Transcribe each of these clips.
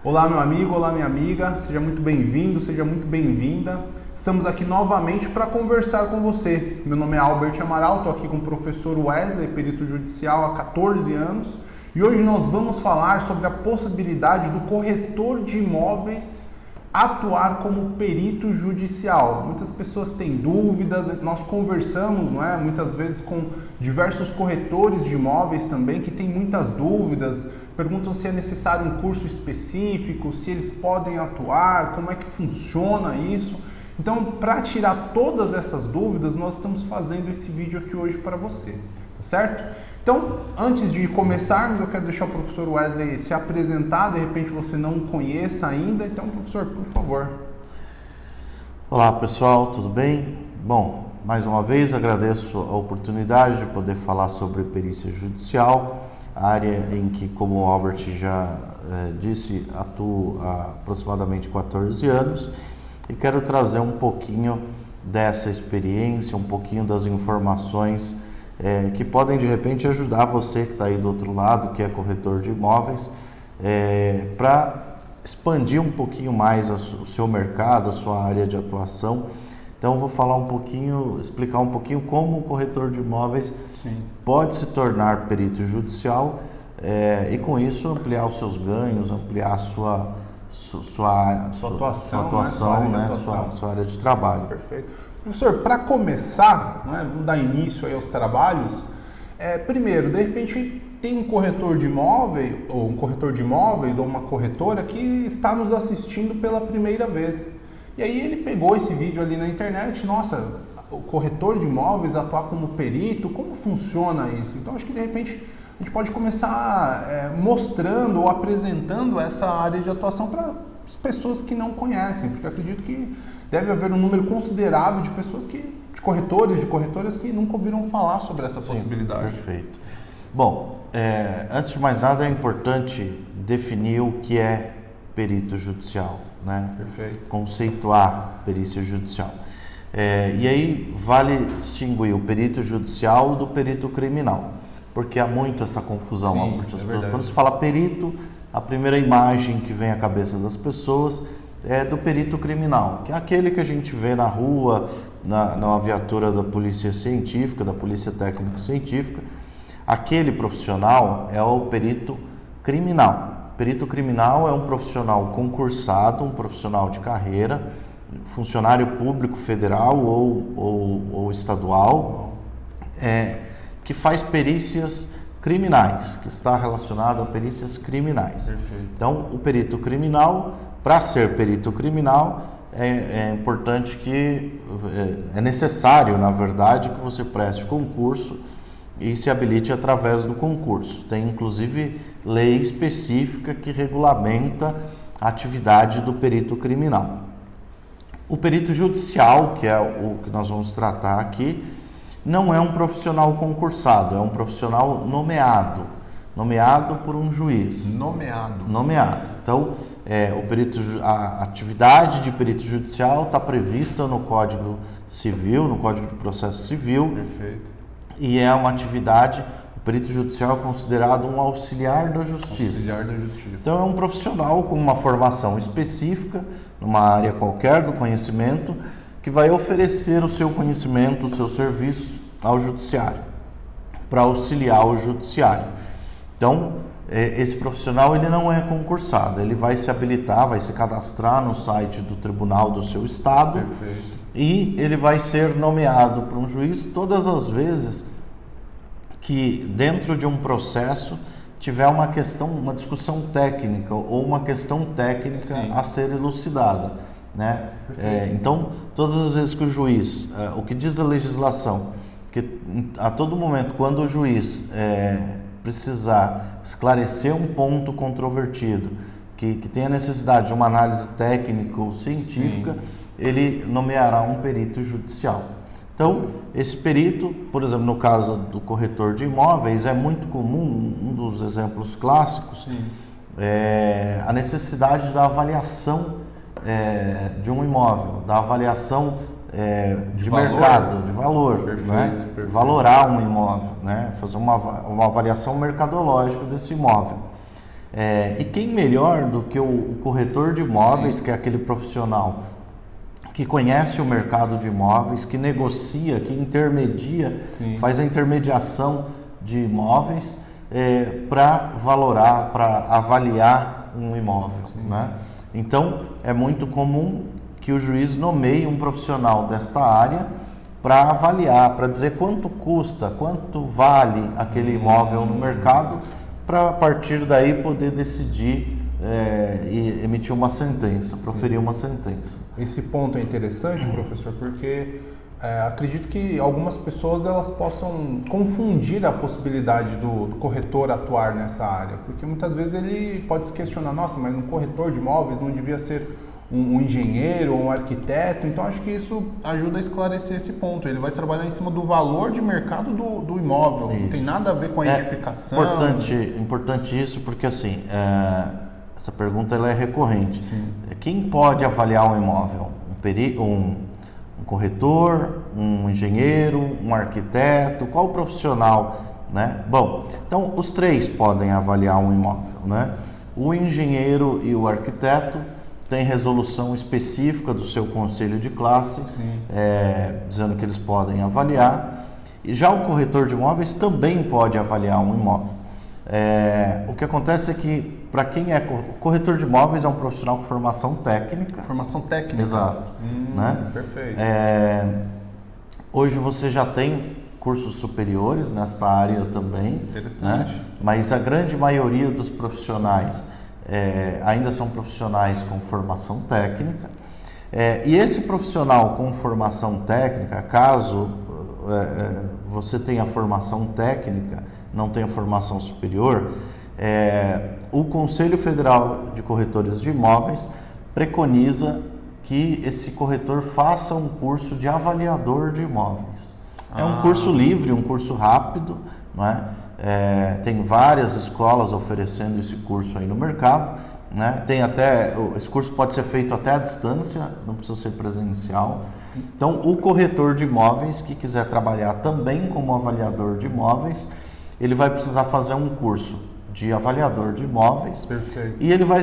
Olá, meu amigo, olá, minha amiga, seja muito bem-vindo, seja muito bem-vinda. Estamos aqui novamente para conversar com você. Meu nome é Albert Amaral, estou aqui com o professor Wesley, perito judicial há 14 anos. E hoje nós vamos falar sobre a possibilidade do corretor de imóveis atuar como perito judicial. Muitas pessoas têm dúvidas, nós conversamos, muitas vezes com diversos corretores de imóveis também que têm muitas dúvidas, perguntam se é necessário um curso específico, se eles podem atuar, como é que funciona isso. Então, para tirar todas essas dúvidas, nós estamos fazendo esse vídeo aqui hoje para você, tá certo? Então, antes de começarmos, eu quero deixar o professor Wesley se apresentar, de repente você não o conheça ainda. Então, professor, por favor. Olá, pessoal, tudo bem? Bom, mais uma vez agradeço a oportunidade de poder falar sobre perícia judicial, a área em que, como o Albert já disse, atuo há aproximadamente 14 anos e quero trazer um pouquinho dessa experiência, um pouquinho das informações que podem de repente ajudar você que está aí do outro lado, que é corretor de imóveis, para expandir um pouquinho mais o seu mercado, a sua área de atuação. Então vou falar um pouquinho, explicar um pouquinho como o corretor de imóveis pode se tornar perito judicial e com isso ampliar os seus ganhos, ampliar a sua atuação, sua área de trabalho. Perfeito. Professor, para começar, vamos dar início aí aos trabalhos, primeiro, de repente tem um corretor de imóveis, ou uma corretora que está nos assistindo pela primeira vez. E aí ele pegou esse vídeo ali na internet, nossa, o corretor de imóveis atuar como perito, como funciona isso? Então acho que de repente a gente pode começar mostrando ou apresentando essa área de atuação para as pessoas que não conhecem, porque eu acredito que deve haver um número considerável de pessoas de corretores, de corretoras que nunca ouviram falar sobre essa possibilidade. Perfeito. Bom, antes de mais nada é importante definir o que é perito judicial, Perfeito. Conceituar perícia judicial. E aí vale distinguir o perito judicial do perito criminal, porque há muito essa confusão. Sim, Quando se fala perito, a primeira imagem que vem à cabeça das pessoas é do perito criminal, que é aquele que a gente vê na rua, na viatura da polícia científica, da polícia técnico-científica. Aquele profissional é o perito criminal. Perito criminal é um profissional concursado, um profissional de carreira, funcionário público federal ou estadual, que faz perícias criminais, que está relacionado a perícias criminais. Perfeito. Então, o perito criminal, para ser perito criminal, é importante que, é necessário, na verdade, que você preste concurso e se habilite através do concurso. Tem, inclusive, lei específica que regulamenta a atividade do perito criminal. O perito judicial, que é o que nós vamos tratar aqui, não é um profissional concursado, é um profissional nomeado por um juiz. Nomeado. Então, a atividade de perito judicial está prevista no Código Civil, no Código de Processo Civil. Perfeito. E é uma atividade, o perito judicial é considerado um auxiliar da justiça. Então, é um profissional com uma formação específica, numa área qualquer do conhecimento, que vai oferecer o seu conhecimento, o seu serviço ao judiciário, para auxiliar o judiciário. Então, esse profissional ele não é concursado, ele vai se habilitar, vai se cadastrar no site do tribunal do seu estado. Perfeito. E ele vai ser nomeado por um juiz todas as vezes que dentro de um processo tiver uma discussão técnica ou uma questão técnica a ser elucidada, então, todas as vezes que o juiz, o que diz a legislação, que a todo momento, quando o juiz precisar esclarecer um ponto controvertido, que tenha necessidade de uma análise técnica ou científica, ele nomeará um perito judicial. Então, esse perito, por exemplo, no caso do corretor de imóveis, é muito comum, um dos exemplos clássicos, a necessidade da avaliação de um imóvel, da avaliação de mercado, de valor, perfeito. Valorar um imóvel, fazer uma avaliação mercadológica desse imóvel. E quem melhor do que o corretor de imóveis, que é aquele profissional que conhece o mercado de imóveis, que negocia, que intermedia, faz a intermediação de imóveis para valorar, para avaliar um imóvel, né? Então, é muito comum que o juiz nomeie um profissional desta área para avaliar, para dizer quanto custa, quanto vale aquele imóvel no mercado, para a partir daí poder decidir e emitir uma sentença, proferir uma sentença. Esse ponto é interessante, professor, porque acredito que algumas pessoas elas possam confundir a possibilidade do corretor atuar nessa área, porque muitas vezes ele pode se questionar, nossa, mas um corretor de imóveis não devia ser um engenheiro ou um arquiteto. Então acho que isso ajuda a esclarecer esse ponto. Ele vai trabalhar em cima do valor de mercado do imóvel, não tem nada a ver com a edificação. Importante isso, porque assim, essa pergunta ela é recorrente. Quem pode avaliar um imóvel? Um corretor, um engenheiro, um arquiteto, qual profissional, né? Bom, então os três podem avaliar um imóvel, né? O engenheiro e o arquiteto têm resolução específica do seu conselho de classe, dizendo que eles podem avaliar. E já o corretor de imóveis também pode avaliar um imóvel. O que acontece é que, para quem é corretor de imóveis, é um profissional com formação técnica. Formação técnica. Exato. Né? Perfeito. Hoje você já tem cursos superiores nesta área também. Interessante. Né? Mas a grande maioria dos profissionais ainda são profissionais com formação técnica. E esse profissional com formação técnica, caso você tenha formação técnica, não tenha formação superior, o Conselho Federal de Corretores de Imóveis preconiza que esse corretor faça um curso de avaliador de imóveis. É um curso livre, um curso rápido, não é? Tem várias escolas oferecendo esse curso aí no mercado, né? Esse curso pode ser feito até à distância, não precisa ser presencial. Então, o corretor de imóveis que quiser trabalhar também como avaliador de imóveis, ele vai precisar fazer um curso de avaliador de imóveis. Perfeito. E ele vai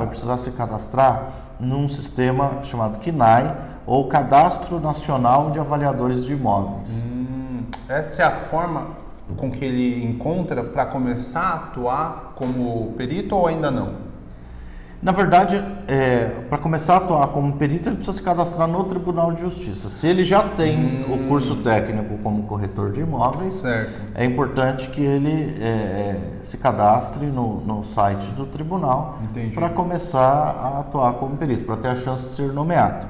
precisar se cadastrar num sistema chamado CNAE, ou Cadastro Nacional de Avaliadores de Imóveis. Essa é a forma com que ele encontra para começar a atuar como perito ou ainda não? Na verdade, para começar a atuar como perito, ele precisa se cadastrar no Tribunal de Justiça. Se ele já tem o curso técnico como corretor de imóveis, certo, é importante que ele se cadastre no site do tribunal para começar a atuar como perito, para ter a chance de ser nomeado.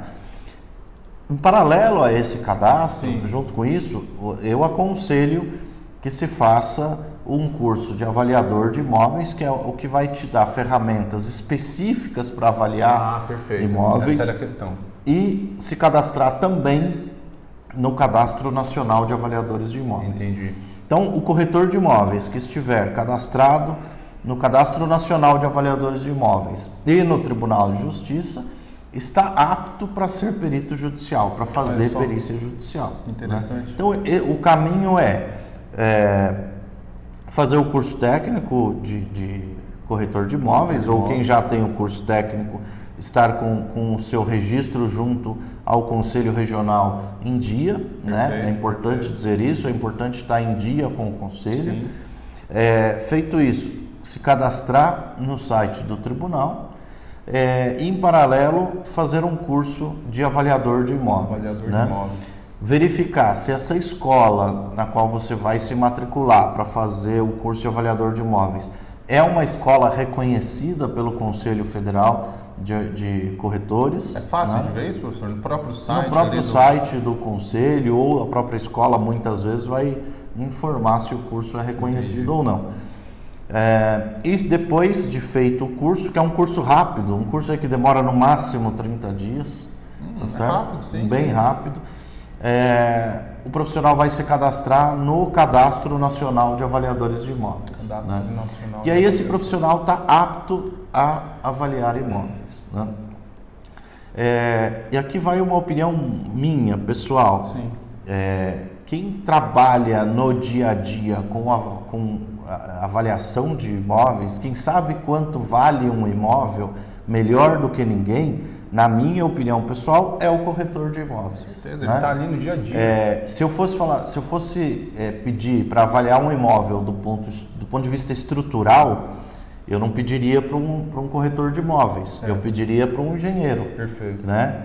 Em paralelo a esse cadastro, junto com isso, eu aconselho que se faça um curso de avaliador de imóveis, que é o que vai te dar ferramentas específicas para avaliar imóveis. Essa era a questão. E se cadastrar também no Cadastro Nacional de Avaliadores de Imóveis. Entendi. Então, o corretor de imóveis que estiver cadastrado no Cadastro Nacional de Avaliadores de Imóveis e no Tribunal de Justiça está apto para ser perito judicial, para fazer perícia judicial. Interessante. Né? Então, o caminho é fazer o curso técnico de corretor de imóveis, ou quem já tem o curso técnico, estar com o seu registro junto ao Conselho Regional em dia, né? É importante dizer isso, é importante estar em dia com o Conselho. Feito isso, se cadastrar no site do Tribunal, e em paralelo fazer um curso de avaliador de imóveis. Verificar se essa escola na qual você vai se matricular para fazer o curso de avaliador de imóveis é uma escola reconhecida pelo Conselho Federal de Corretores. É fácil de ver isso, professor? No próprio site? No próprio site do Conselho, ou a própria escola muitas vezes vai informar se o curso é reconhecido ou não. E depois de feito o curso, que é um curso rápido, um curso que demora no máximo 30 dias, tá certo? Rápido, bem rápido. O profissional vai se cadastrar no Cadastro Nacional de Avaliadores de Imóveis. E aí esse profissional está apto a avaliar imóveis. Né? E aqui vai uma opinião minha, pessoal. Quem trabalha no dia a dia com avaliação de imóveis, quem sabe quanto vale um imóvel melhor do que ninguém, na minha opinião pessoal, é o corretor de imóveis. Ele está ali no dia a dia. Se eu fosse pedir para avaliar um imóvel do ponto de vista estrutural, eu não pediria para um corretor de imóveis, eu pediria para um engenheiro. Perfeito. Né?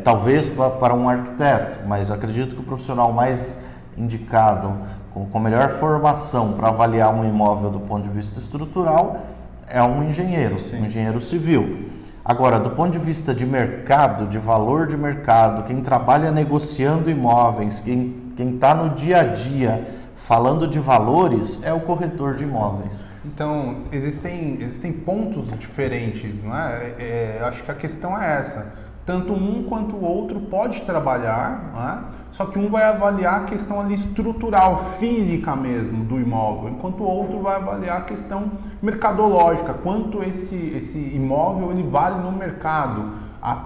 Talvez para um arquiteto, mas acredito que o profissional mais indicado, com melhor formação para avaliar um imóvel do ponto de vista estrutural, é um engenheiro, um engenheiro civil. Agora, do ponto de vista de mercado, de valor de mercado, quem trabalha negociando imóveis, quem está no dia a dia falando de valores, é o corretor de imóveis. Então, existem pontos diferentes, não é? Acho que a questão é essa. Tanto um quanto o outro pode trabalhar, não é? Só que um vai avaliar a questão ali estrutural, física mesmo do imóvel, enquanto o outro vai avaliar a questão mercadológica, quanto esse imóvel ele vale no mercado,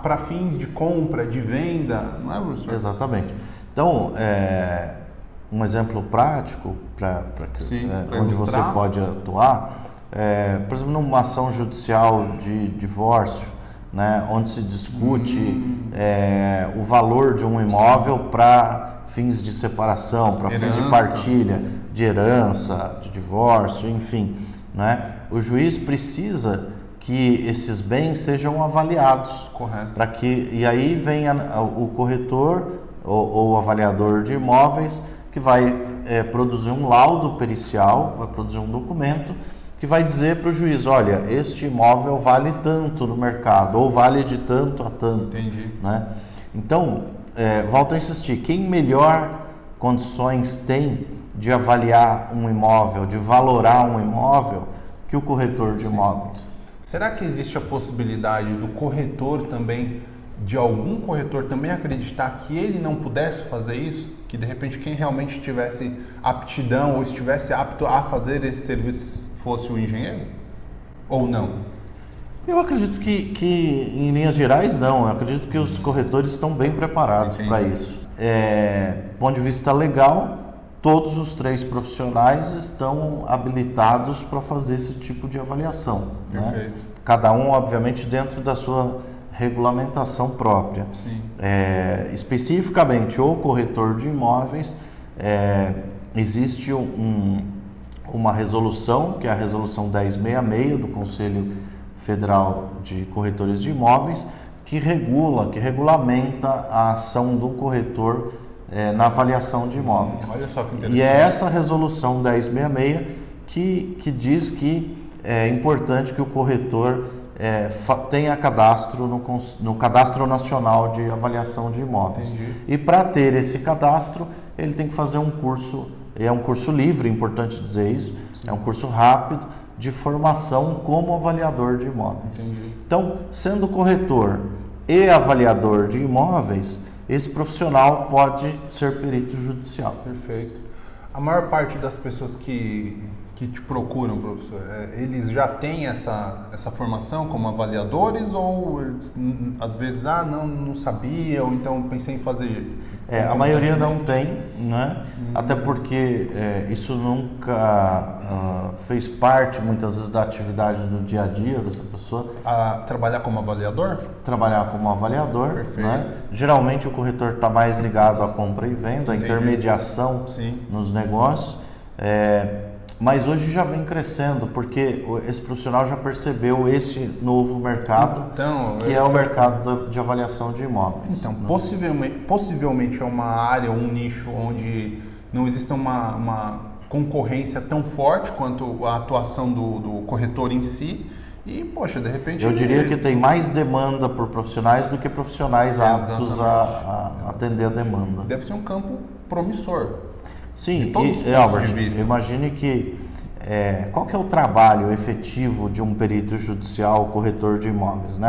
para fins de compra, de venda, não é, professor? Exatamente. Então, um exemplo prático onde você pode atuar, por exemplo, numa ação judicial de divórcio, né, onde se discute o valor de um imóvel para fins de separação, para fins de partilha, de herança, de divórcio, enfim, né? O juiz precisa que esses bens sejam avaliados. Correto. E aí vem o corretor ou o avaliador de imóveis que vai produzir um laudo pericial, vai produzir um documento que vai dizer para o juiz, olha, este imóvel vale tanto no mercado, ou vale de tanto a tanto. Entendi. Né? Então, volto a insistir, quem melhor condições tem de avaliar um imóvel, de valorar um imóvel, que o corretor de imóveis? Será que existe a possibilidade do corretor também, de algum corretor também acreditar que ele não pudesse fazer isso? Que de repente quem realmente tivesse aptidão ou estivesse apto a fazer esse serviço fosse o engenheiro? Ou não? Eu acredito que em linhas gerais, não. Eu acredito que os corretores estão bem preparados para isso. Do ponto de vista legal, todos os 3 profissionais estão habilitados para fazer esse tipo de avaliação. Perfeito. Né? Cada um, obviamente, dentro da sua regulamentação própria. Especificamente, o corretor de imóveis, existe uma resolução, que é a resolução 1066 do Conselho Federal de Corretores de Imóveis, que regulamenta a ação do corretor na avaliação de imóveis. Olha só que interessante. E é essa resolução 1066 que diz que é importante que o corretor tenha cadastro no Cadastro Nacional de Avaliação de Imóveis. Entendi. E para ter esse cadastro, ele tem que fazer um curso. É um curso livre, importante dizer isso, é um curso rápido de formação como avaliador de imóveis. Entendi. Então, sendo corretor e avaliador de imóveis, esse profissional pode ser perito judicial. Perfeito. A maior parte das pessoas que te procuram, professor, eles já têm essa formação como avaliadores ou eles, às vezes, não sabia, ou então pensei em fazer... A maioria não tem, né? Até porque isso nunca fez parte, muitas vezes, da atividade do dia a dia dessa pessoa. Trabalhar como avaliador? Trabalhar como avaliador. Perfeito. Né? Geralmente o corretor está mais ligado à compra e venda, à intermediação nos negócios. Mas hoje já vem crescendo, porque esse profissional já percebeu esse novo mercado, que é o mercado de avaliação de imóveis. Então, possivelmente é uma área, um nicho onde não existe uma concorrência tão forte quanto a atuação do corretor em si. E, poxa, de repente... Eu diria que tem mais demanda por profissionais do que profissionais aptos a atender a demanda. Deve ser um campo promissor. Sim, e Albert, imagine que qual que é o trabalho efetivo de um perito judicial, corretor de imóveis, né?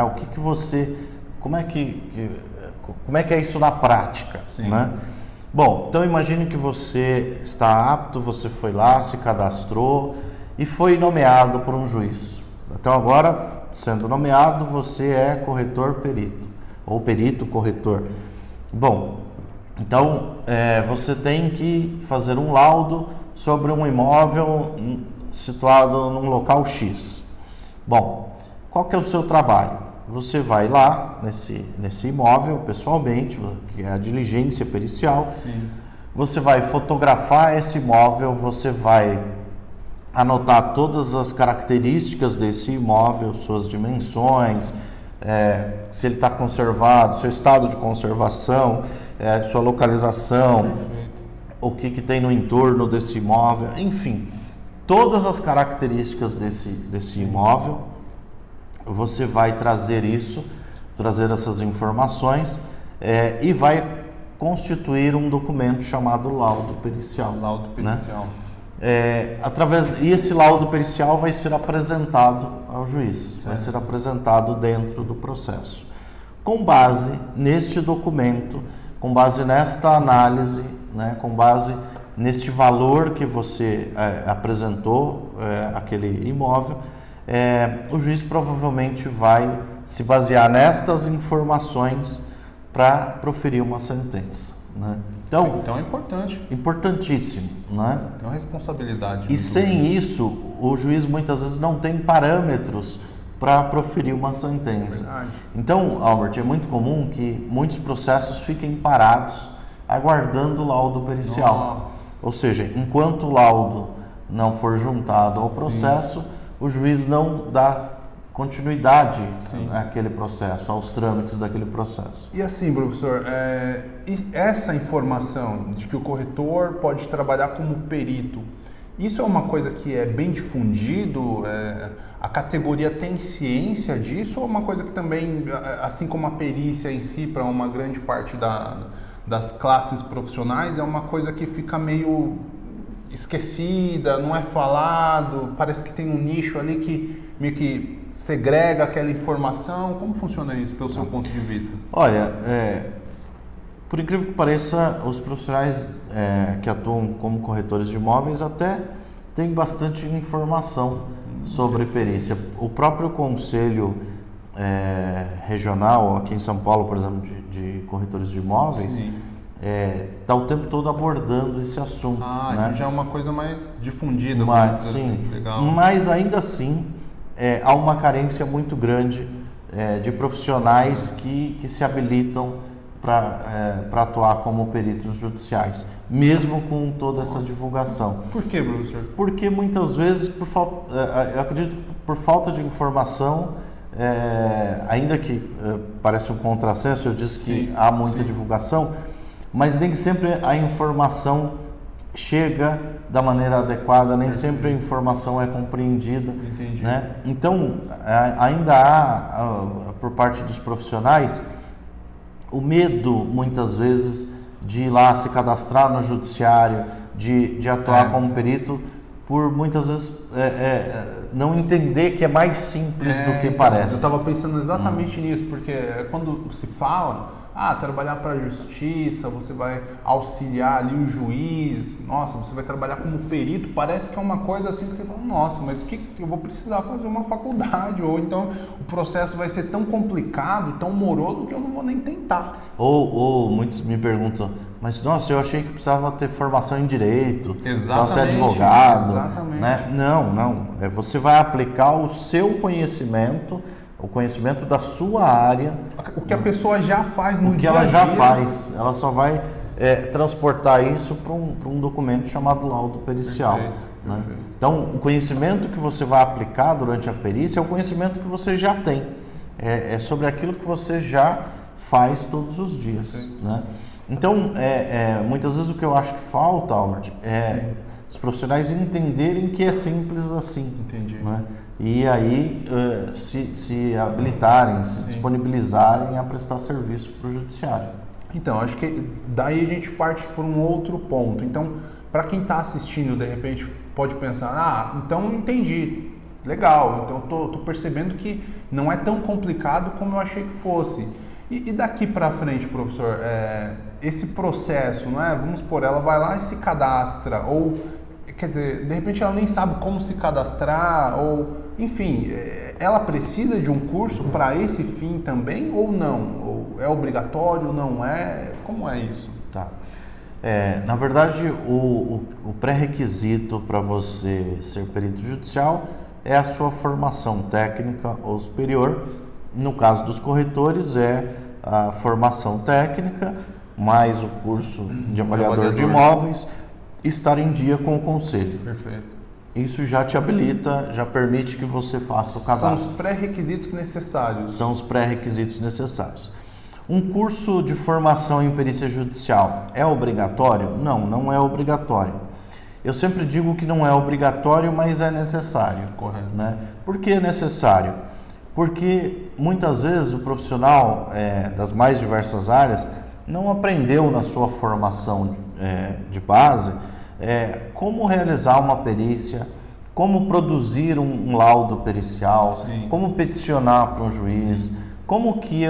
Como é que é isso na prática, né? Bom, então imagine que você está apto, você foi lá, se cadastrou e foi nomeado por um juiz. Então agora, sendo nomeado, você é corretor perito ou perito corretor. Bom, então, você tem que fazer um laudo sobre um imóvel situado num local X. Bom, qual que é o seu trabalho? Você vai lá nesse imóvel pessoalmente, que é a diligência pericial. Sim. Você vai fotografar esse imóvel, você vai anotar todas as características desse imóvel, suas dimensões, se ele está conservado, seu estado de conservação, sua localização, o que tem no entorno desse imóvel, enfim, todas as características desse imóvel. Você vai trazer essas informações e vai constituir um documento chamado laudo pericial. Laudo pericial. Né? E esse laudo pericial vai ser apresentado ao juiz, certo. Vai ser apresentado dentro do processo. Com base neste documento, com base nesta análise, né, com base neste valor que você apresentou, aquele imóvel, o juiz provavelmente vai se basear nestas informações para proferir uma sentença. Né? Então é importante. Importantíssimo. Né? Tem uma responsabilidade. E sem isso, o juiz muitas vezes não tem parâmetros para proferir uma sentença. Verdade. Então, Albert, é muito comum que muitos processos fiquem parados aguardando o laudo pericial. Nossa. Ou seja, enquanto o laudo não for juntado ao processo, sim, o juiz não dá continuidade àquele processo, aos trâmites daquele processo. E assim, professor, e essa informação de que o corretor pode trabalhar como perito, isso é uma coisa que é bem difundido? A categoria tem ciência disso ou é uma coisa que também, assim como a perícia em si, para uma grande parte das classes profissionais, é uma coisa que fica meio esquecida, não é falado, parece que tem um nicho ali que meio que segrega aquela informação? Como funciona isso, pelo seu ponto de vista? Olha, por incrível que pareça, os profissionais que atuam como corretores de imóveis até têm bastante informação sobre perícia. O próprio Conselho Regional, aqui em São Paulo, por exemplo, de corretores de imóveis, está o tempo todo abordando esse assunto. Né? Então já é uma coisa mais difundida. Sim, assim. Legal. Mas ainda assim há uma carência muito grande de profissionais que se habilitam para atuar como peritos judiciais, mesmo com toda essa divulgação. Por que, professor? Porque muitas vezes, eu acredito que por falta de informação, ainda que parece um contrassenso, eu disse que há muita divulgação, mas nem sempre a informação chega da maneira adequada, nem sempre a informação é compreendida. Entendi. Né? Então, ainda há, por parte dos profissionais, o medo, muitas vezes, de ir lá se cadastrar no judiciário, de atuar como perito, por muitas vezes não entender que é mais simples do que parece. Eu estava pensando exatamente nisso, porque quando se fala, trabalhar para a justiça, você vai auxiliar ali o juiz, nossa, você vai trabalhar como perito, parece que é uma coisa assim que você fala, nossa, mas o que eu vou precisar fazer uma faculdade, ou então o processo vai ser tão complicado, tão moroso, que eu não vou nem tentar. Ou muitos me perguntam, mas nossa, eu achei que precisava ter formação em direito, exatamente, ser advogado. Exatamente. Né? Não. Você vai aplicar o seu conhecimento, o conhecimento da sua área. O que a pessoa já faz no dia a dia. O que ela já faz, ela só vai transportar isso para um documento chamado laudo pericial. Perfeito. Então, o conhecimento que você vai aplicar durante a perícia é o conhecimento que você já tem. É sobre aquilo que você já faz todos os dias. Né? Então, muitas vezes o que eu acho que falta, Albert, os profissionais entenderem que é simples assim. Entendi. Né? E aí se habilitarem, se disponibilizarem a prestar serviço para o judiciário. Então, acho que daí a gente parte por um outro ponto. Então, para quem está assistindo, de repente, pode pensar, então entendi, legal, então estou percebendo que não é tão complicado como eu achei que fosse. E daqui para frente, professor, esse processo, não é? Vamos supor, ela vai lá e se cadastra, ou, quer dizer, de repente ela nem sabe como se cadastrar, ou, enfim, ela precisa de um curso para esse fim também, ou não? Ou é obrigatório, não é? Como é isso? Tá. Na verdade, o pré-requisito para você ser perito judicial é a sua formação técnica ou superior. No caso dos corretores, é a formação técnica, mais o curso de avaliador de imóveis, estar em dia com o conselho. Perfeito. Isso já te habilita, já permite que você faça o cadastro. São os pré-requisitos necessários. São os pré-requisitos necessários. Um curso de formação em perícia judicial é obrigatório? Não, não é obrigatório. Eu sempre digo que não é obrigatório, mas é necessário. Correto. Né? Por que é necessário? Porque muitas vezes o profissional das mais diversas áreas não aprendeu na sua formação de base como realizar uma perícia, como produzir um laudo pericial, Sim. como peticionar para um juiz, como que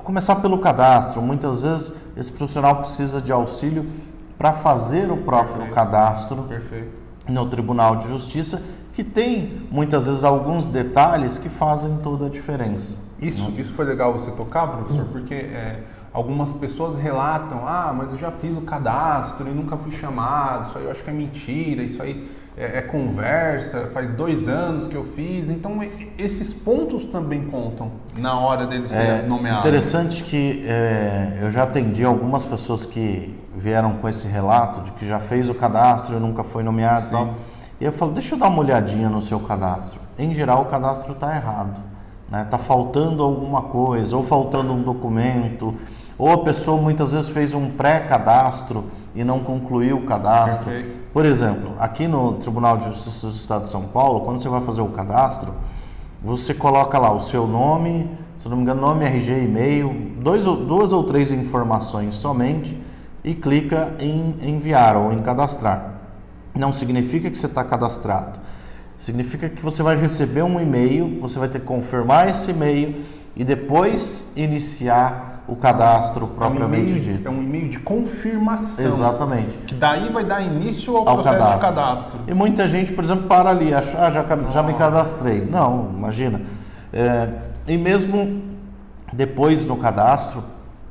começar pelo cadastro. Muitas vezes esse profissional precisa de auxílio para fazer o próprio cadastro no Tribunal de Justiça, que tem muitas vezes alguns detalhes que fazem toda a diferença. Isso foi legal você tocar, professor, porque algumas pessoas relatam, mas eu já fiz o cadastro e nunca fui chamado, isso aí eu acho que é mentira, isso aí é conversa, faz 2 anos que eu fiz. Então esses pontos também contam na hora dele ser nomeado. Interessante que eu já atendi algumas pessoas que vieram com esse relato de que já fez o cadastro e nunca foi nomeado e tal. E eu falo, deixa eu dar uma olhadinha no seu cadastro. Em geral, o cadastro está errado, né? Está faltando alguma coisa, ou faltando um documento, ou a pessoa muitas vezes fez um pré-cadastro e não concluiu o cadastro. Perfeito. Por exemplo, aqui no Tribunal de Justiça do Estado de São Paulo, quando você vai fazer o cadastro, você coloca lá o seu nome, se não me engano, nome, RG, e-mail, 2 ou 3 informações somente, e clica em enviar ou em cadastrar. Não significa que você está cadastrado. Significa que você vai receber um e-mail, você vai ter que confirmar esse e-mail e depois iniciar o cadastro propriamente dito. É um e-mail de confirmação. Exatamente. Que daí vai dar início ao processo de cadastro. E muita gente, por exemplo, para ali, acha, já me cadastrei. Não, imagina. E mesmo depois no cadastro,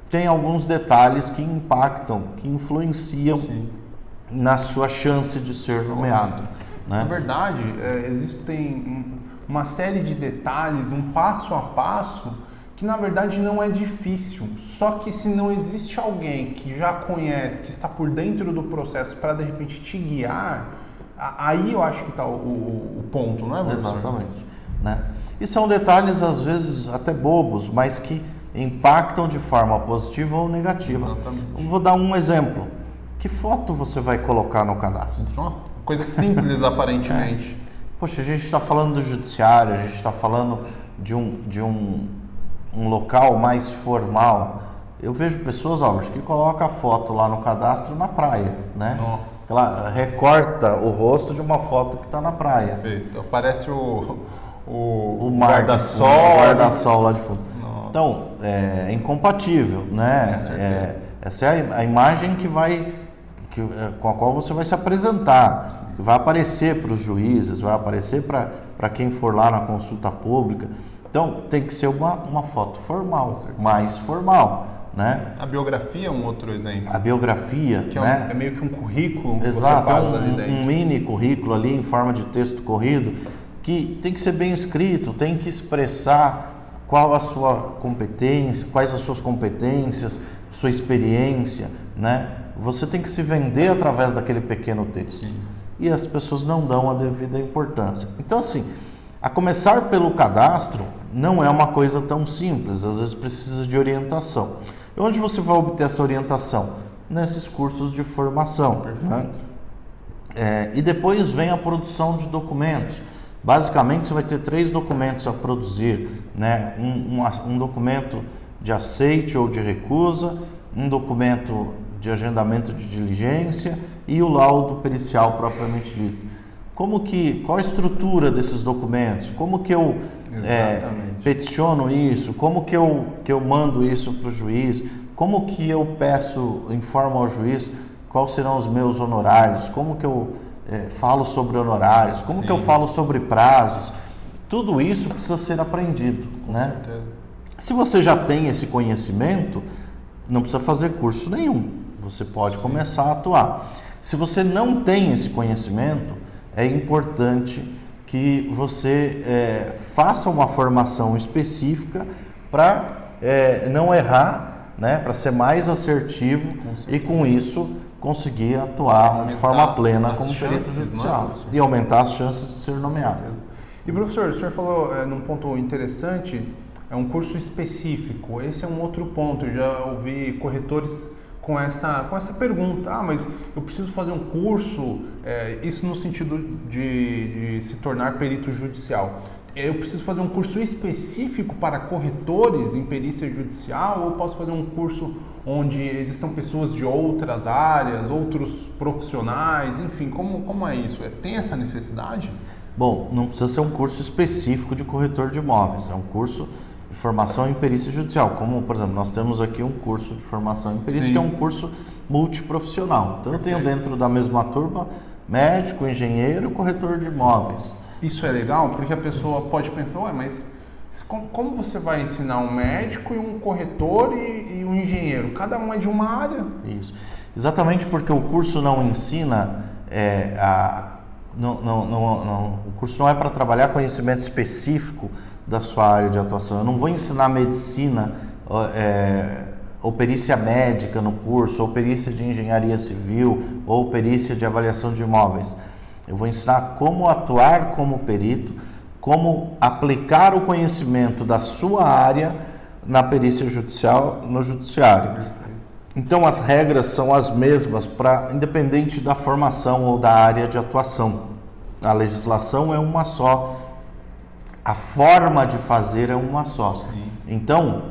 tem alguns detalhes que impactam, que influenciam na sua chance de ser nomeado. Né? Na verdade, existem uma série de detalhes, um passo a passo, que na verdade não é difícil. Só que se não existe alguém que já conhece, que está por dentro do processo para de repente te guiar, aí eu acho que está o ponto, não é, professor? Exatamente. Né? E são detalhes às vezes até bobos, mas que impactam de forma positiva ou negativa. Exatamente. Vou dar um exemplo. Que foto você vai colocar no cadastro? Coisa simples, aparentemente. Poxa, a gente está falando do judiciário, a gente está falando de um local mais formal. Eu vejo pessoas, Albert, que colocam a foto lá no cadastro na praia, né? Nossa. Ela recorta o rosto de uma foto que está na praia. Perfeito. Parece o guarda-sol. O guarda-sol lá de fundo. Nossa. Então, é incompatível, né? Essa é a imagem com a qual você vai se apresentar, que vai aparecer para os juízes, vai aparecer para quem for lá na consulta pública. Então, tem que ser uma foto formal, mais formal, né? A biografia é um outro exemplo. A biografia, que né? É meio que um currículo que Exato, você faz ali dentro. Um mini currículo ali em forma de texto corrido, que tem que ser bem escrito, tem que expressar qual a sua competência, quais as suas competências, sua experiência, né? Você tem que se vender através daquele pequeno texto. E as pessoas não dão a devida importância. Então, assim, a começar pelo cadastro não é uma coisa tão simples, às vezes precisa de orientação. E onde você vai obter essa orientação? Nesses cursos de formação. Né? E depois vem a produção de documentos. Basicamente, você vai ter 3 documentos a produzir, né? Um documento de aceite ou de recusa, um documento de agendamento de diligência e o laudo pericial propriamente dito. Qual a estrutura desses documentos? Como que eu peticiono isso? Como que eu mando isso para o juiz? Como que eu informo ao juiz quais serão os meus honorários? Como que eu falo sobre honorários? Como que eu falo sobre prazos? Tudo isso precisa ser aprendido, né? certeza. Se você já tem esse conhecimento, não precisa fazer curso nenhum. você pode começar a atuar. Se você não tem esse conhecimento, é importante que você faça uma formação específica para não errar, né, para ser mais assertivo e com isso conseguir atuar de forma plena como perito judicial e aumentar as chances de ser nomeado. E professor, o senhor falou num ponto interessante, é um curso específico. Esse é um outro ponto. Eu já ouvi corretores com essa pergunta. Mas eu preciso fazer um curso, isso no sentido de se tornar perito judicial. Eu preciso fazer um curso específico para corretores em perícia judicial ou posso fazer um curso onde existam pessoas de outras áreas, outros profissionais, enfim, como é isso? Tem essa necessidade? Bom, não precisa ser um curso específico de corretor de imóveis, é um curso de formação em perícia judicial, como, por exemplo, nós temos aqui um curso de formação em perícia, que é um curso multiprofissional. Então, eu tenho dentro da mesma turma médico, engenheiro e corretor de imóveis. Isso é legal porque a pessoa pode pensar, mas como você vai ensinar um médico e um corretor e um engenheiro? Cada um é de uma área. Isso. Exatamente porque o curso não ensina o curso não é para trabalhar conhecimento específico da sua área de atuação. Eu não vou ensinar medicina ou perícia médica no curso, ou perícia de engenharia civil, ou perícia de avaliação de imóveis. Eu vou ensinar como atuar como perito, como aplicar o conhecimento da sua área na perícia judicial, no judiciário. Então as regras são as mesmas independente da formação ou da área de atuação. A legislação é uma só, a forma de fazer é uma só. Sim. Então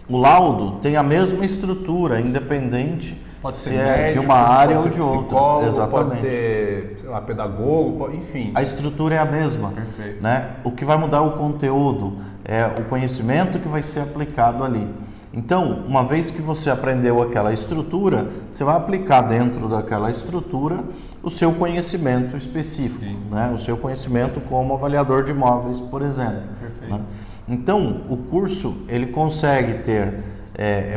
o laudo tem a mesma estrutura, independente pode ser médico, de uma área ou de outra. Exatamente. Pode ser, sei lá, pedagogo, enfim. A estrutura é a mesma. Perfeito. Né? O que vai mudar é o conteúdo, é o conhecimento que vai ser aplicado ali. Então, uma vez que você aprendeu aquela estrutura, você vai aplicar dentro daquela estrutura o seu conhecimento específico, né? O seu conhecimento como avaliador de imóveis, por exemplo. Perfeito. Né? Então, o curso ele consegue ter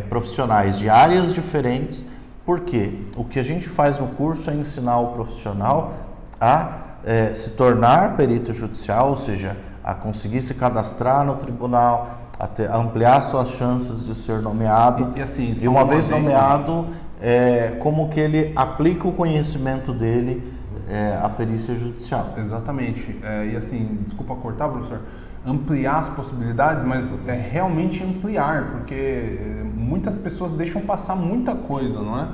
profissionais de áreas diferentes, porque o que a gente faz no curso é ensinar o profissional a se tornar perito judicial, ou seja, a conseguir se cadastrar no tribunal, a ampliar suas chances de ser nomeado. E uma vez nomeado, como que ele aplica o conhecimento dele à perícia judicial. Exatamente. E assim, desculpa cortar, professor, ampliar as possibilidades, mas é realmente ampliar, porque muitas pessoas deixam passar muita coisa, não é?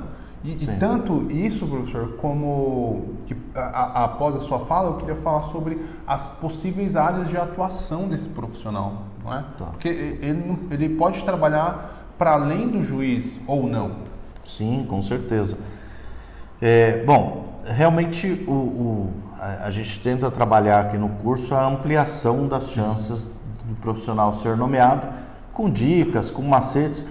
E tanto isso, professor, como que após a sua fala, eu queria falar sobre as possíveis áreas de atuação desse profissional, não é? Tá. Porque ele pode trabalhar para além do juiz ou não? Sim, com certeza. Bom, realmente a gente tenta trabalhar aqui no curso a ampliação das chances do profissional ser nomeado com dicas, com macetes,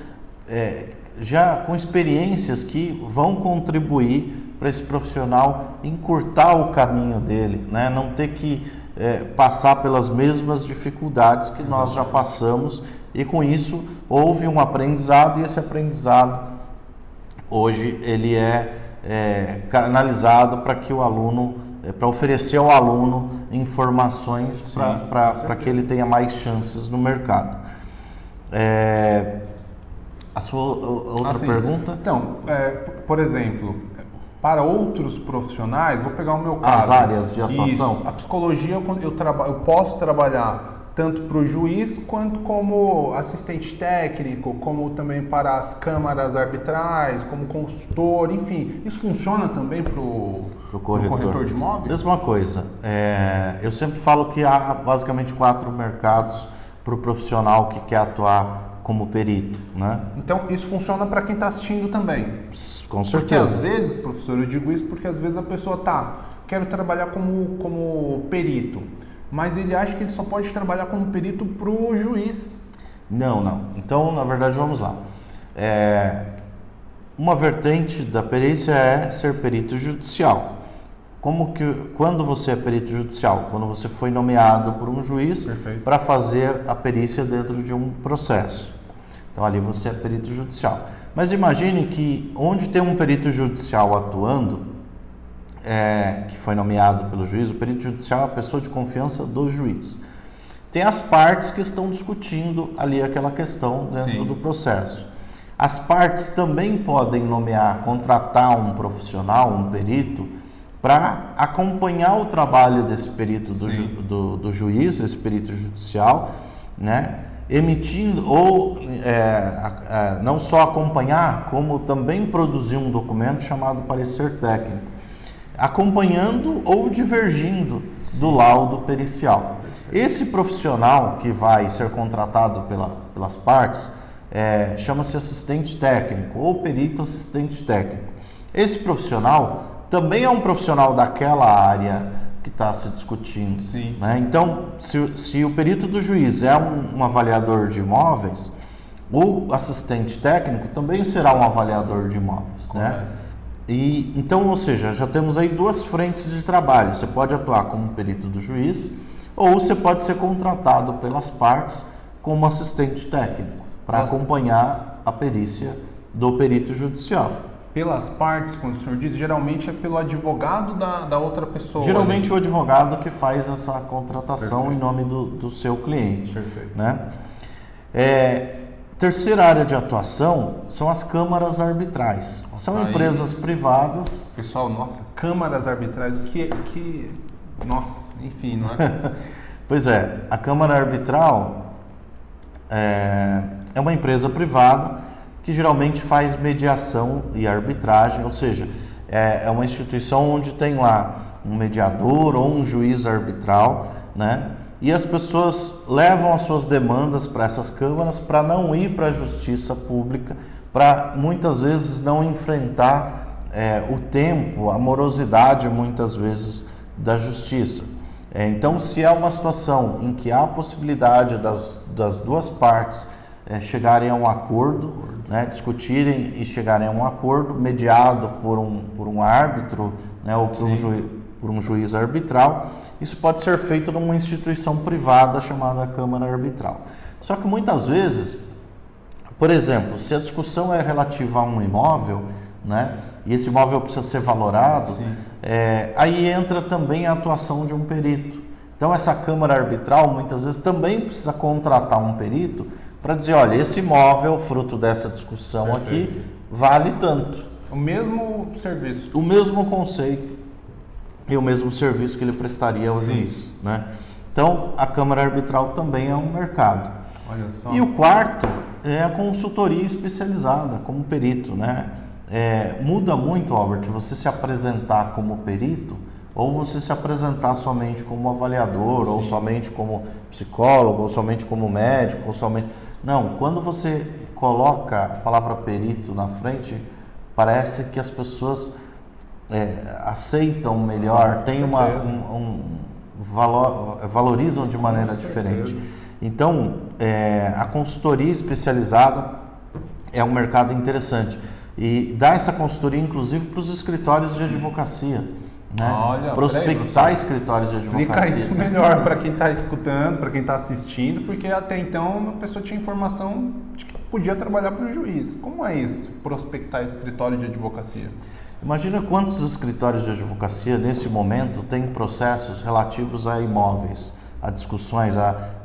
já com experiências que vão contribuir para esse profissional encurtar o caminho dele, né? Não ter que passar pelas mesmas dificuldades que nós já passamos, e com isso houve um aprendizado, e esse aprendizado hoje ele canalizado para que o aluno, para oferecer ao aluno informações para que ele tenha mais chances no mercado. A sua outra pergunta? Então, por exemplo, para outros profissionais, vou pegar o meu caso. As áreas de atuação? Isso, a psicologia eu posso trabalhar tanto para o juiz quanto como assistente técnico, como também para as câmaras arbitrais, como consultor, enfim. Isso funciona também para o corretor de imóveis? Mesma coisa. Eu sempre falo que há basicamente 4 mercados para o profissional que quer atuar como perito, né? Então, isso funciona para quem está assistindo também? Com certeza. Porque às vezes, professor, eu digo isso porque às vezes a pessoa quero trabalhar como perito, mas ele acha que ele só pode trabalhar como perito para o juiz. Não. Então, na verdade, vamos lá. Uma vertente da perícia é ser perito judicial. Quando você é perito judicial? Quando você foi nomeado por um juiz para fazer a perícia dentro de um processo. Então ali você é perito judicial. Mas imagine que onde tem um perito judicial atuando, que foi nomeado pelo juiz, o perito judicial é a pessoa de confiança do juiz. Tem as partes que estão discutindo ali aquela questão dentro do processo. As partes também podem nomear, contratar um profissional, um perito, para acompanhar o trabalho desse perito do juiz, esse perito judicial, né? Emitindo, ou não só acompanhar, como também produzir um documento chamado parecer técnico, acompanhando ou divergindo do laudo pericial. Esse profissional que vai ser contratado pelas partes chama-se assistente técnico ou perito assistente técnico. Esse profissional também é um profissional daquela área que está se discutindo. Né? Então, se o perito do juiz é um avaliador de imóveis, o assistente técnico também será um avaliador de imóveis. Né? E, então, ou seja, já temos aí duas frentes de trabalho. Você pode atuar como perito do juiz ou você pode ser contratado pelas partes como assistente técnico para acompanhar a perícia do perito judicial. Pelas partes, quando o senhor diz, geralmente é pelo advogado da outra pessoa. Geralmente o advogado que faz essa contratação em nome do seu cliente. Perfeito. Né? Terceira área de atuação são as câmaras arbitrais. São empresas privadas. Pessoal, nossa, câmaras arbitrais, o que nossa, enfim, não é? Pois é, a câmara arbitral é uma empresa privada que geralmente faz mediação e arbitragem, ou seja, é uma instituição onde tem lá um mediador ou um juiz arbitral, né? E as pessoas levam as suas demandas para essas câmaras para não ir para a justiça pública, para muitas vezes não enfrentar o tempo, a morosidade muitas vezes da justiça. Então, se é uma situação em que há a possibilidade das duas partes chegarem a um acordo, né, discutirem e chegarem a um acordo mediado por um árbitro, né, ou por um juiz arbitral, isso pode ser feito numa instituição privada chamada Câmara Arbitral. Só que muitas vezes, por exemplo, se a discussão é relativa a um imóvel, né, e esse imóvel precisa ser valorado, aí entra também a atuação de um perito. Então essa Câmara Arbitral muitas vezes também precisa contratar um perito para dizer, olha, esse imóvel, fruto dessa discussão aqui, vale tanto. O mesmo serviço. O mesmo conceito e o mesmo serviço que ele prestaria ao juiz. Né? Então, a Câmara Arbitral também é um mercado. Olha só. E o quarto é a consultoria especializada, como perito. Né? Muda muito, Albert, você se apresentar como perito ou você se apresentar somente como avaliador, ou somente como psicólogo, ou somente como médico, ou somente... Não, quando você coloca a palavra perito na frente, parece que as pessoas aceitam melhor, tem valorizam de maneira diferente. Então, a consultoria especializada é um mercado interessante e dá essa consultoria inclusive para os escritórios de advocacia. Né? Olha, prospectar escritórios de advocacia. Explica isso melhor para quem está escutando, para quem está assistindo, porque até então a pessoa tinha informação de que podia trabalhar para o juiz. Como é isso, prospectar escritório de advocacia? Imagina quantos escritórios de advocacia nesse momento têm processos relativos a imóveis, a discussões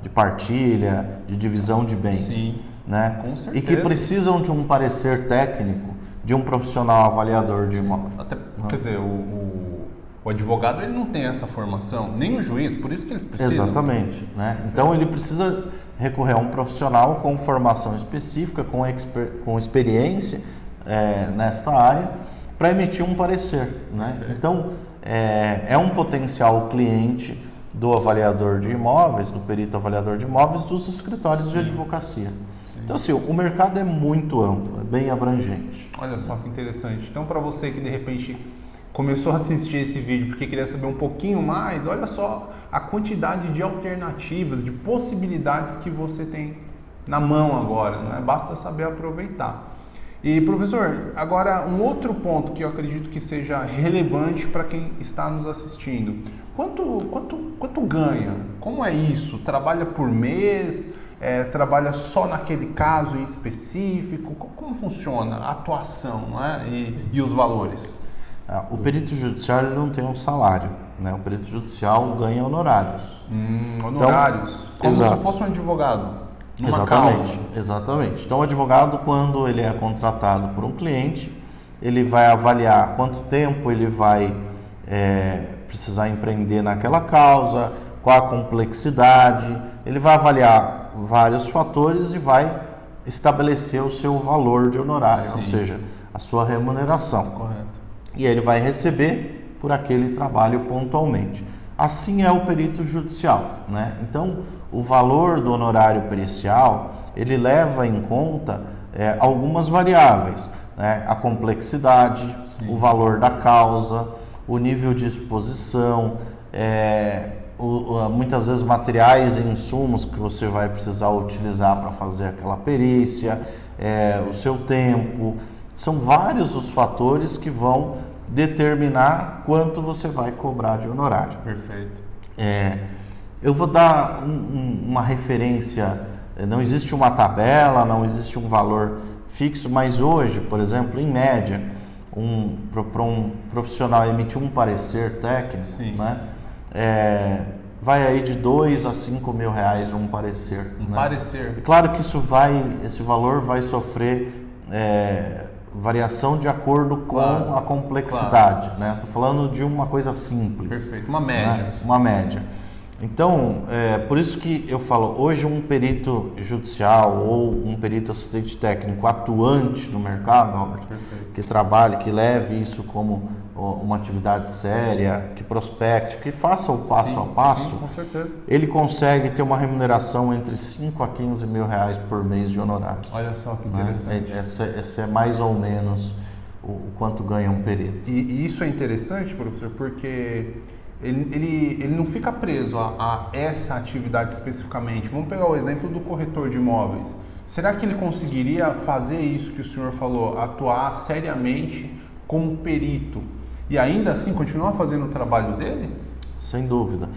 de partilha, de divisão de bens. Sim, né? Com certeza. E que precisam de um parecer técnico de um profissional avaliador de imóveis. Até, quer dizer, o advogado ele não tem essa formação, nem o juiz, por isso que eles precisam. Exatamente. Né? Então ele precisa recorrer a um profissional com formação específica, com experiência nesta área, para emitir um parecer. Né? Então é um potencial cliente do avaliador de imóveis, do perito avaliador de imóveis, dos escritórios de advocacia. Então, assim, o mercado é muito amplo, é bem abrangente. Olha só que interessante. Então, para você que de repente começou a assistir esse vídeo porque queria saber um pouquinho mais, olha só a quantidade de alternativas, de possibilidades que você tem na mão agora, não é? Basta saber aproveitar. E, professor, agora um outro ponto que eu acredito que seja relevante para quem está nos assistindo. Quanto ganha? Como é isso? Trabalha por mês? trabalha só naquele caso em específico? Como funciona a atuação, né? E os valores? O perito judicial ele não tem um salário, né? O perito judicial ganha honorários. Honorários? Então, como exato. se fosse um advogado? Exatamente, exatamente. Então, o advogado, quando ele é contratado por um cliente, ele vai avaliar quanto tempo ele vai precisar empreender naquela causa, qual a complexidade, ele vai avaliar vários fatores e vai estabelecer o seu valor de honorário, ou seja, a sua remuneração. Correto. E ele vai receber por aquele trabalho pontualmente. Assim é o perito judicial, né? Então, o valor do honorário pericial, ele leva em conta algumas variáveis, né? A complexidade, o valor da causa, o nível de exposição, muitas vezes materiais e insumos que você vai precisar utilizar para fazer aquela perícia, o seu tempo. São vários os fatores que vão determinar quanto você vai cobrar de honorário. Perfeito. Eu vou dar uma referência, não existe uma tabela, não existe um valor fixo, mas hoje, por exemplo, em média, para um profissional emitir um parecer técnico, né, vai aí de 2 a 5 mil reais um parecer. Parecer. Claro que esse valor vai sofrer variação de acordo com a complexidade, né? Estou falando de uma coisa simples. Perfeito, uma média. Né? Uma média. Então, por isso que eu falo, hoje um perito judicial ou um perito assistente técnico atuante no mercado, Robert, que trabalhe, que leve isso como uma atividade séria, que prospecte, que faça o passo a passo, sim, com certeza. Ele consegue ter uma remuneração entre 5 a 15 mil reais por mês de honorários. Olha só que interessante. Esse é mais ou menos o quanto ganha um perito. E isso é interessante, professor, porque ele não fica preso a essa atividade especificamente. Vamos pegar o exemplo do corretor de imóveis. Será que ele conseguiria fazer isso que o senhor falou, atuar seriamente como perito e ainda assim continuar fazendo o trabalho dele? Sem dúvida.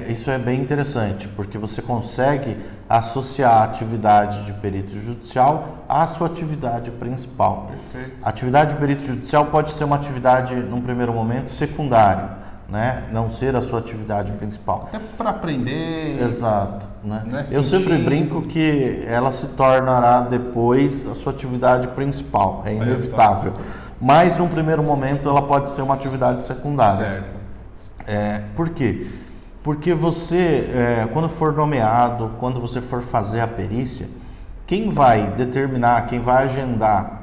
Isso é bem interessante, porque você consegue associar a atividade de perito judicial à sua atividade principal. Perfeito. A atividade de perito judicial pode ser uma atividade, num primeiro momento, secundária, né? Não ser a sua atividade principal. É para aprender. Exato. Né? Eu Sentir. sempre brinco que ela se tornará depois a sua atividade principal, é inevitável. Mas, num primeiro momento, ela pode ser uma atividade secundária. Certo. Por quê? Porque você, quando for nomeado, quando você for fazer a perícia, quem vai determinar, quem vai agendar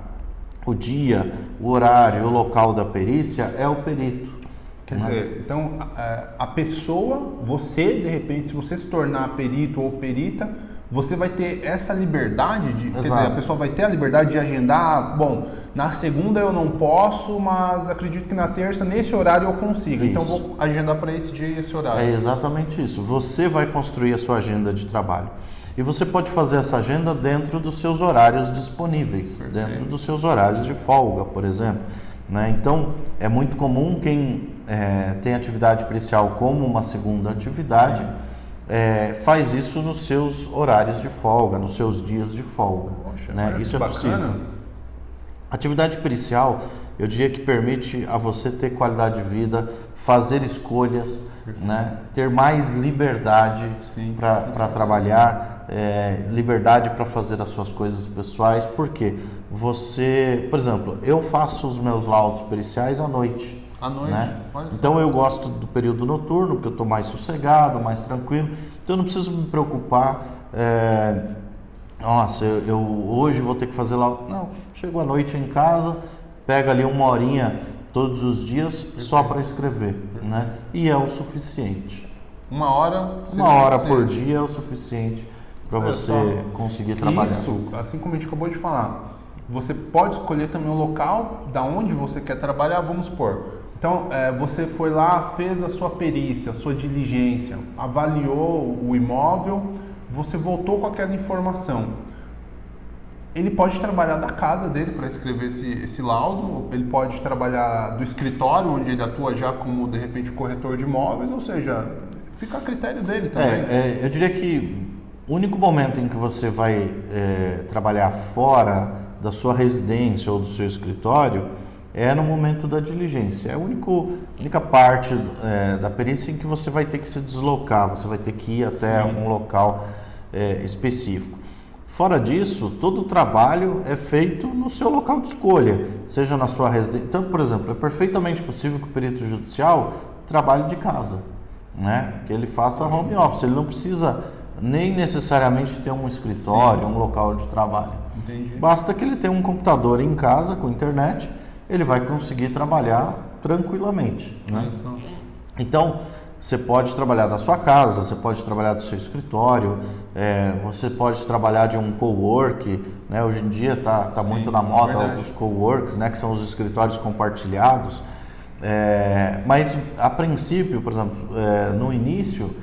o dia, o horário, o local da perícia é o perito. Quer dizer, então a pessoa, você de repente, se você se tornar perito ou perita, você vai ter essa liberdade de, quer dizer, a pessoa vai ter a liberdade de agendar, bom, na segunda eu não posso, mas acredito que na terça, nesse horário eu consigo. Isso. Então vou agendar para esse dia e esse horário. É exatamente isso. Você vai construir a sua agenda de trabalho. E você pode fazer essa agenda dentro dos seus horários disponíveis, dentro dos seus horários de folga, por exemplo. Né? Então, é muito comum quem tem atividade pericial como uma segunda atividade, faz isso nos seus horários de folga, nos seus dias de folga. Poxa, né? Isso é bacana. possível. Atividade pericial, eu diria que permite a você ter qualidade de vida, fazer escolhas, né? Ter mais liberdade para trabalhar, liberdade para fazer as suas coisas pessoais. Por quê? Você, por exemplo, eu faço os meus laudos periciais à noite. À noite? Né? Então eu gosto do período noturno, porque eu estou mais sossegado, mais tranquilo. Então eu não preciso me preocupar. Nossa, eu hoje vou ter que fazer laudo. Não, chego à noite em casa, pego ali uma horinha todos os dias só para escrever, né? E é o suficiente. Uma hora? Uma hora por dia é o suficiente para você conseguir trabalhar. Isso, assim como a gente acabou de falar, você pode escolher também o local da onde você quer trabalhar, vamos supor. Então, você foi lá, fez a sua perícia, a sua diligência, avaliou o imóvel, você voltou com aquela informação. Ele pode trabalhar da casa dele para escrever esse laudo, ele pode trabalhar do escritório, onde ele atua já como, de repente, corretor de imóveis, ou seja, fica a critério dele também. Eu diria que O único momento em que você vai trabalhar fora da sua residência ou do seu escritório é no momento da diligência. É a única parte da perícia em que você vai ter que se deslocar, você vai ter que ir até um local específico. Fora disso, todo o trabalho é feito no seu local de escolha, seja na sua residência. Então, por exemplo, é perfeitamente possível que o perito judicial trabalhe de casa, né? Que ele faça home office, ele não precisa nem necessariamente ter um escritório, um local de trabalho. Entendi. Basta que ele tenha um computador em casa com internet, ele vai conseguir trabalhar tranquilamente, né? Então, você pode trabalhar da sua casa, você pode trabalhar do seu escritório, você pode trabalhar de um cowork, né? Hoje em dia está muito na moda os coworks, né? Que são os escritórios compartilhados. Mas a princípio, por exemplo, no início,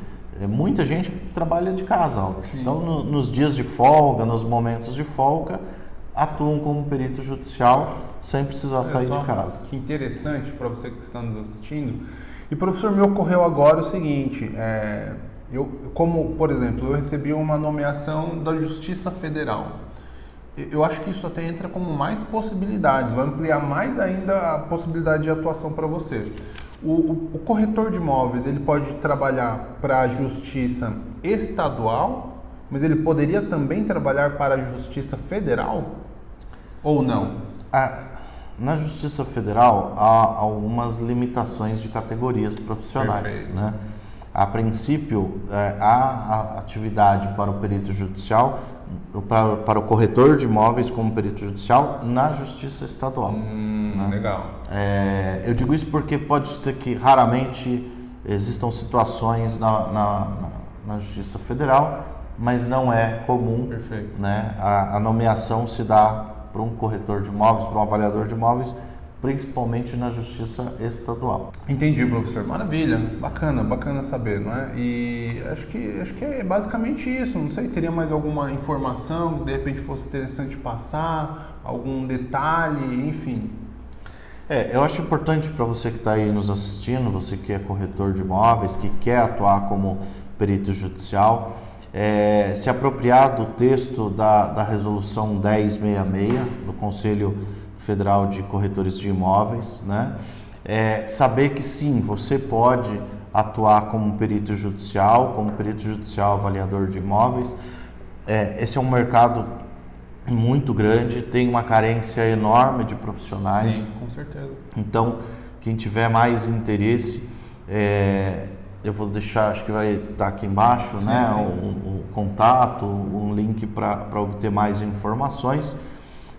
muita gente trabalha de casa. Então, nos dias de folga, nos momentos de folga, atuam como perito judicial sem precisar sair de casa. Que interessante para você que está nos assistindo. E, professor, me ocorreu agora o seguinte, como, por exemplo, eu recebi uma nomeação da Justiça Federal. Eu acho que isso até entra como mais possibilidades, vai ampliar mais ainda a possibilidade de atuação para você. O corretor de imóveis, ele pode trabalhar para a Justiça Estadual, mas ele poderia também trabalhar para a Justiça Federal? Ou não? Na Justiça Federal, há algumas limitações de categorias profissionais, né? A princípio, há a atividade para o perito judicial, para o corretor de imóveis como perito judicial na Justiça Estadual. Né? Legal. Eu digo isso porque pode ser que raramente existam situações na Justiça Federal, mas não é comum. Perfeito. Né? A nomeação se dá para um corretor de imóveis, para um avaliador de imóveis, principalmente na Justiça Estadual. Entendi, professor. Maravilha. Bacana saber, não é? E acho que é basicamente isso. Não sei, teria mais alguma informação que de repente fosse interessante passar, algum detalhe, enfim. Eu acho importante para você que está aí nos assistindo, você que é corretor de imóveis, que quer atuar como perito judicial, se apropriar do texto da Resolução 1066 do Conselho Federal de Corretores de Imóveis, né? Saber que sim, você pode atuar como perito judicial avaliador de imóveis. Esse é um mercado muito grande, tem uma carência enorme de profissionais. Sim, com certeza. Então, quem tiver mais interesse, eu vou deixar, acho que vai estar aqui embaixo, né? Um contato, um link para obter mais informações.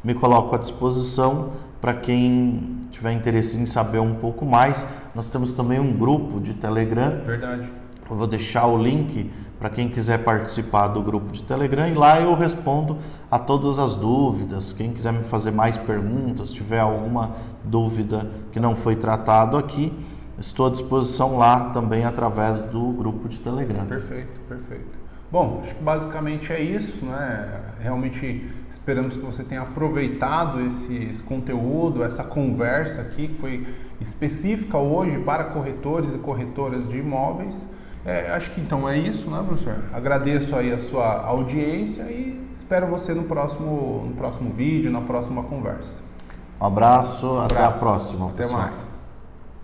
Me coloco à disposição para quem tiver interesse em saber um pouco mais. Nós temos também um grupo de Telegram. Verdade. Eu vou deixar o link para quem quiser participar do grupo de Telegram e lá eu respondo a todas as dúvidas. Quem quiser me fazer mais perguntas, tiver alguma dúvida que não foi tratado aqui, estou à disposição lá também através do grupo de Telegram. Perfeito. Bom, acho que basicamente é isso, né? Realmente esperamos que você tenha aproveitado esse conteúdo, essa conversa aqui, que foi específica hoje para corretores e corretoras de imóveis. Acho que então é isso, né, professor? Agradeço aí a sua audiência e espero você no próximo vídeo, na próxima conversa. Um abraço, até a próxima, Até pessoal. mais.